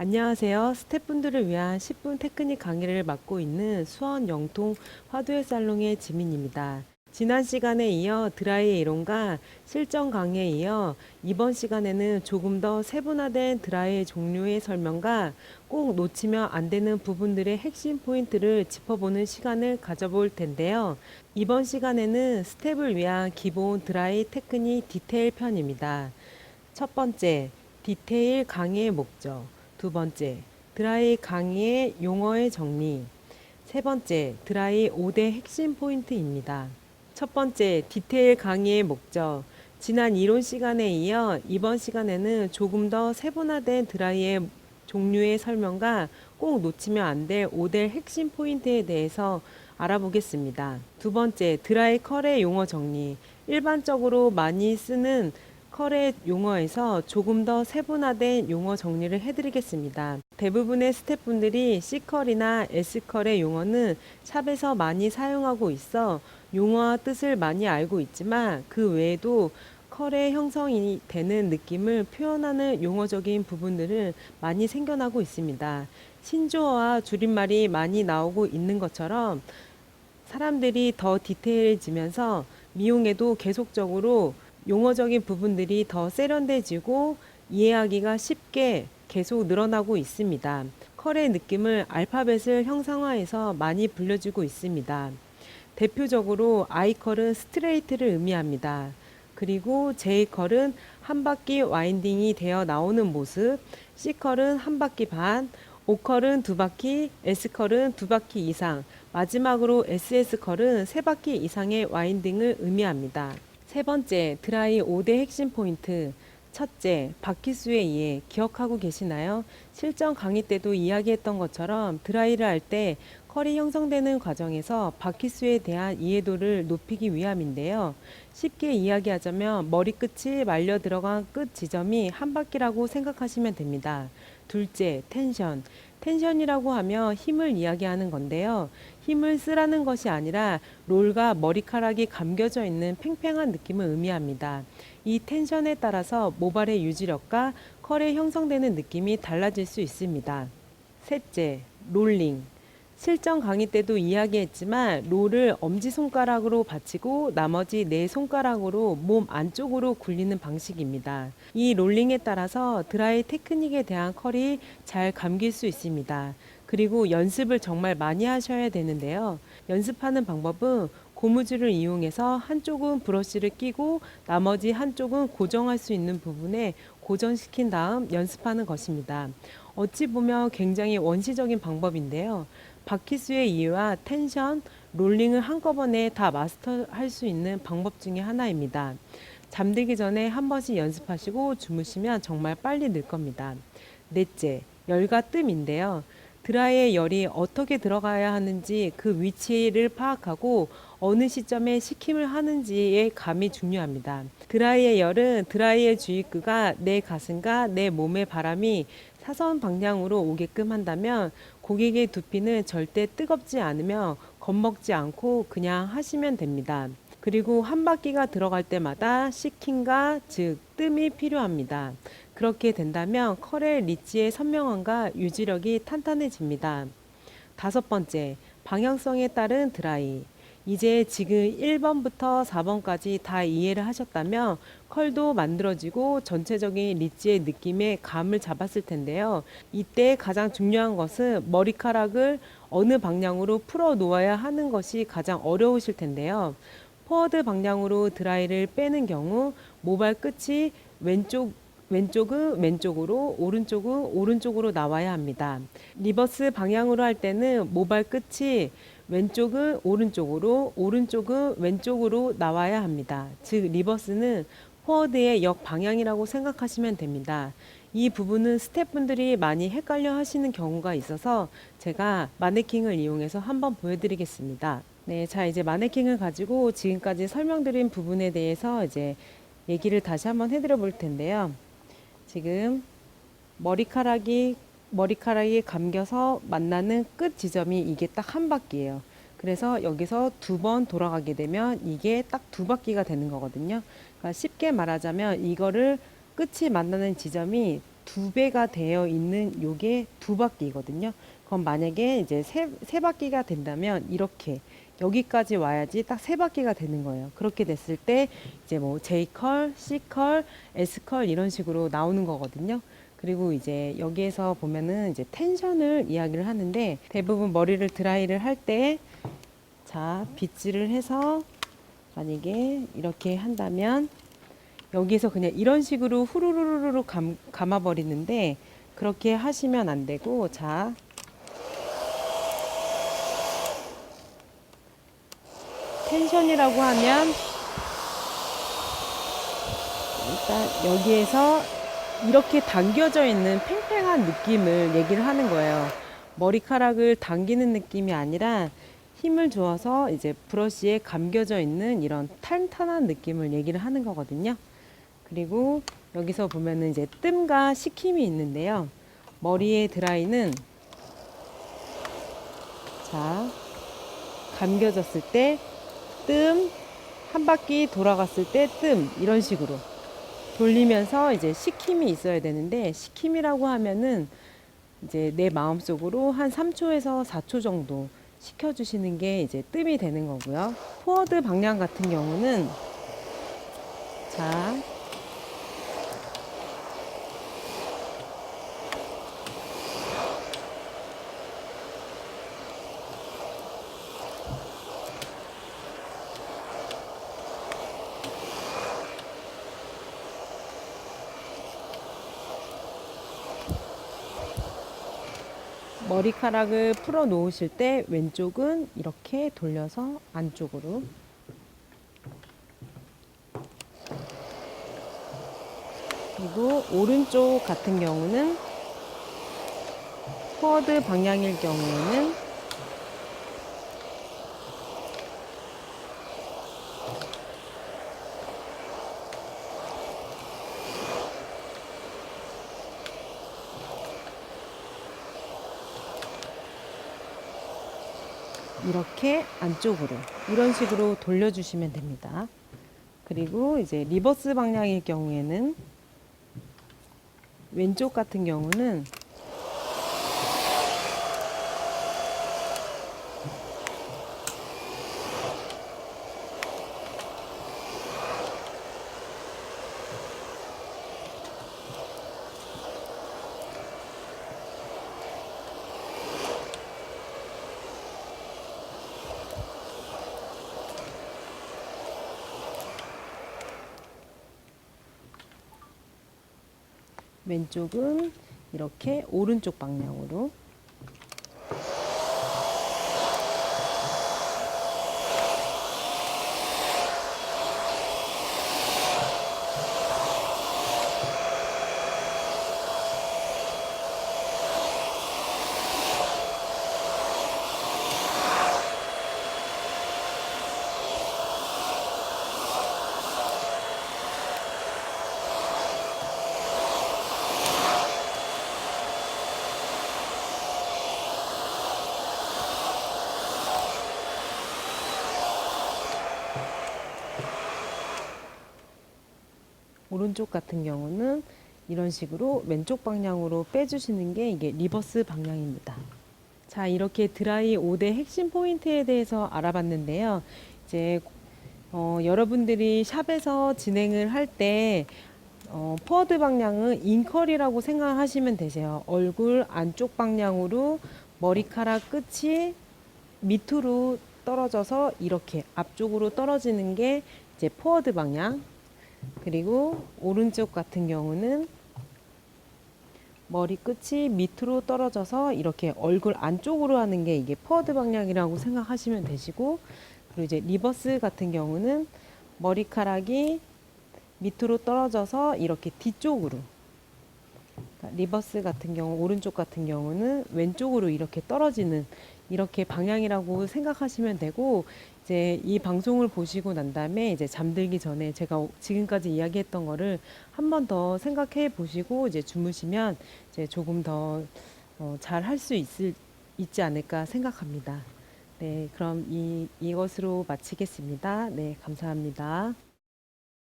안녕하세요. 스태프분들을 위한 10분 테크닉 강의를 맡고 있는 수원 영통 화두의 살롱의 지민입니다. 지난 시간에 이어 드라이의 이론과 실전 강의에 이어 이번 시간에는 조금 더 세분화된 드라이의 종류의 설명과 꼭 놓치면 안 되는 부분들의 핵심 포인트를 짚어보는 시간을 가져볼 텐데요. 이번 시간에는 스텝을 위한 기본 드라이 테크닉 디테일 편입니다. 첫 번째, 디테일 강의의 목적. 두 번째, 드라이 강의의 용어의 정리. 세 번째, 드라이 5대 핵심 포인트입니다. 첫 번째, 디테일 강의의 목적. 지난 이론 시간에 이어 이번 시간에는 조금 더 세분화된 드라이의 종류의 설명과 꼭 놓치면 안 될 5대 핵심 포인트에 대해서 알아보겠습니다. 두 번째, 드라이 컬의 용어 정리. 일반적으로 많이 쓰는 컬의 용어에서 조금 더 세분화된 용어 정리를 해드리겠습니다. 대부분의 스태프분들이 C컬이나 S컬의 용어는 샵에서 많이 사용하고 있어 용어와 뜻을 많이 알고 있지만 그 외에도 컬의 형성이 되는 느낌을 표현하는 용어적인 부분들을 많이 생겨나고 있습니다. 신조어와 줄임말이 많이 나오고 있는 것처럼 사람들이 더 디테일해지면서 미용에도 계속적으로 용어적인 부분들이 더 세련돼지고 이해하기가 쉽게 계속 늘어나고 있습니다. 컬의 느낌을 알파벳을 형상화해서 많이 불려주고 있습니다. 대표적으로 I컬은 스트레이트를 의미합니다. 그리고 J컬은 한 바퀴 와인딩이 되어 나오는 모습, C컬은 한 바퀴 반, O컬은 두 바퀴, S컬은 두 바퀴 이상, 마지막으로 SS컬은 세 바퀴 이상의 와인딩을 의미합니다. 세 번째, 드라이 5대 핵심 포인트. 첫째, 바퀴수의 이해 기억하고 계시나요? 실전 강의 때도 이야기했던 것처럼 드라이를 할 때 컬이 형성되는 과정에서 바퀴수에 대한 이해도를 높이기 위함인데요. 쉽게 이야기하자면 머리끝이 말려 들어간 끝 지점이 한 바퀴라고 생각하시면 됩니다. 둘째, 텐션. 텐션이라고 하면 힘을 이야기하는 건데요. 힘을 쓰라는 것이 아니라 롤과 머리카락이 감겨져 있는 팽팽한 느낌을 의미합니다. 이 텐션에 따라서 모발의 유지력과 컬에 형성되는 느낌이 달라질 수 있습니다. 셋째, 롤링. 실전 강의 때도 이야기했지만 롤을 엄지손가락으로 받치고 나머지 네 손가락으로 몸 안쪽으로 굴리는 방식입니다. 이 롤링에 따라서 드라이 테크닉에 대한 컬이 잘 감길 수 있습니다. 그리고 연습을 정말 많이 하셔야 되는데요. 연습하는 방법은 고무줄을 이용해서 한쪽은 브러쉬를 끼고 나머지 한쪽은 고정할 수 있는 부분에 고정시킨 다음 연습하는 것입니다. 어찌 보면 굉장히 원시적인 방법인데요. 바퀴수의 이유와 텐션, 롤링을 한꺼번에 다 마스터할 수 있는 방법 중에 하나입니다. 잠들기 전에 한 번씩 연습하시고 주무시면 정말 빨리 늘 겁니다. 넷째, 열과 뜸인데요. 드라이의 열이 어떻게 들어가야 하는지 그 위치를 파악하고 어느 시점에 식힘을 하는지의 감이 중요합니다. 드라이의 열은 드라이의 주입구가 내 가슴과 내 몸의 바람이 사선 방향으로 오게끔 한다면 고객의 두피는 절대 뜨겁지 않으며 겁먹지 않고 그냥 하시면 됩니다. 그리고 한 바퀴가 들어갈 때마다 식힘과 즉 뜸이 필요합니다. 그렇게 된다면 컬의 리치의 선명함과 유지력이 탄탄해집니다. 다섯 번째, 방향성에 따른 드라이. 이제 지금 1번부터 4번까지 다 이해를 하셨다면 컬도 만들어지고 전체적인 리치의 느낌의 감을 잡았을 텐데요. 이때 가장 중요한 것은 머리카락을 어느 방향으로 풀어 놓아야 하는 것이 가장 어려우실 텐데요. 포워드 방향으로 드라이를 빼는 경우 모발 끝이 왼쪽은 왼쪽으로, 오른쪽은 오른쪽으로 나와야 합니다. 리버스 방향으로 할 때는 모발 끝이 왼쪽은 오른쪽으로, 오른쪽은 왼쪽으로 나와야 합니다. 즉, 리버스는 포워드의 역방향이라고 생각하시면 됩니다. 이 부분은 스태프분들이 많이 헷갈려 하시는 경우가 있어서 제가 마네킹을 이용해서 한번 보여드리겠습니다. 네, 자, 이제 마네킹을 가지고 지금까지 설명드린 부분에 대해서 이제 얘기를 다시 한번 해드려 볼 텐데요. 지금 머리카락이 감겨서 만나는 끝 지점이 이게 딱 한 바퀴예요. 그래서 여기서 두 번 돌아가게 되면 이게 딱 두 바퀴가 되는 거거든요. 그러니까 쉽게 말하자면 이거를 끝이 만나는 지점이 두 배가 되어 있는 요게 두 바퀴거든요. 그럼 만약에 이제 세 바퀴가 된다면 이렇게 여기까지 와야지 딱 세 바퀴가 되는 거예요. 그렇게 됐을 때 이제 뭐 J컬, C컬, S컬 이런 식으로 나오는 거거든요. 그리고 이제 여기에서 보면은 이제 텐션을 이야기를 하는데 대부분 머리를 드라이를 할 때 자, 빗질을 해서 만약에 이렇게 한다면 여기에서 그냥 이런 식으로 후루루루루 감아버리는데 그렇게 하시면 안 되고 자, 텐션이라고 하면 일단 여기에서 이렇게 당겨져 있는 팽팽한 느낌을 얘기를 하는 거예요. 머리카락을 당기는 느낌이 아니라 힘을 주어서 이제 브러쉬에 감겨져 있는 이런 탄탄한 느낌을 얘기를 하는 거거든요. 그리고 여기서 보면은 이제 뜸과 식힘이 있는데요. 머리의 드라이는 자, 감겨졌을 때 뜸, 한 바퀴 돌아갔을 때 뜸, 이런 식으로 돌리면서 이제 식힘이 있어야 되는데 식힘이라고 하면은 이제 내 마음속으로 한 3초에서 4초 정도 식혀주시는 게 이제 뜸이 되는 거고요. 포워드 방향 같은 경우는 자, 머리카락을 풀어 놓으실 때 왼쪽은 이렇게 돌려서 안쪽으로 그리고 오른쪽 같은 경우는 포워드 방향일 경우에는 이렇게 안쪽으로 이런 식으로 돌려주시면 됩니다. 그리고 이제 리버스 방향일 경우에는 왼쪽 같은 경우는 왼쪽은 이렇게 오른쪽 방향으로 오른쪽 같은 경우는 이런 식으로 왼쪽 방향으로 빼주시는 게 이게 리버스 방향입니다. 자, 이렇게 드라이 5대 핵심 포인트에 대해서 알아봤는데요. 이제 여러분들이 샵에서 진행을 할 때 포워드 방향은 인컬이라고 생각하시면 되세요. 얼굴 안쪽 방향으로 머리카락 끝이 밑으로 떨어져서 이렇게 앞쪽으로 떨어지는 게 이제 포워드 방향. 그리고 오른쪽 같은 경우는 머리 끝이 밑으로 떨어져서 이렇게 얼굴 안쪽으로 하는 게 이게 포워드 방향이라고 생각하시면 되시고, 그리고 이제 리버스 같은 경우는 머리카락이 밑으로 떨어져서 이렇게 뒤쪽으로, 그러니까 리버스 같은 경우 오른쪽 같은 경우는 왼쪽으로 이렇게 떨어지는 이렇게 방향이라고 생각하시면 되고, 이제 이 방송을 보시고 난 다음에 이제 잠들기 전에 제가 지금까지 이야기했던 거를 한 번 더 생각해 보시고 이제 주무시면 이제 조금 더 잘 할 수 있지 않을까 생각합니다. 네, 그럼 이것으로 마치겠습니다. 네, 감사합니다.